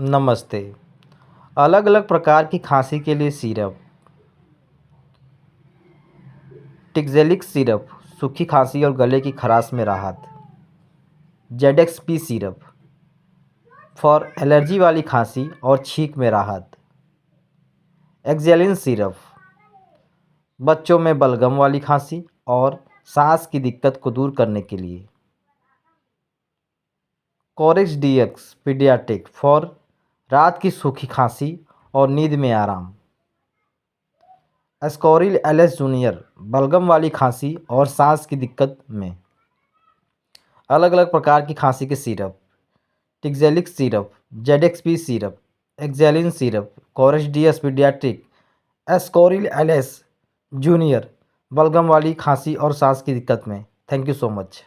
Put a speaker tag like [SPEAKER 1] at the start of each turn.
[SPEAKER 1] नमस्ते। अलग अलग प्रकार की खांसी के लिए सिरप। टिक्ज़ेलिक सिरप सूखी खांसी और गले की खराश में राहत। जेडेक्स-पी सिरप फॉर एलर्जी वाली खांसी और छींक में राहत। एक्जेलिन सिरप बच्चों में बलगम वाली खांसी और सांस की दिक्कत को दूर करने के लिए। कोरेक्स डीएक्स पीडियाट्रिक फॉर रात की सूखी खांसी और नींद में आराम। एस्कॉरिल एलएस जूनियर बलगम वाली खांसी और सांस की दिक्कत में। अलग अलग प्रकार की खांसी के सिरप। टिक्ज़ेलिक सिरप, जेडेक्स-पी सिरप, एक्जेलिन syrup, Corex DX pediatric, Ascoril LS junior बलगम वाली खांसी और सांस की दिक्कत में। Thank you so much.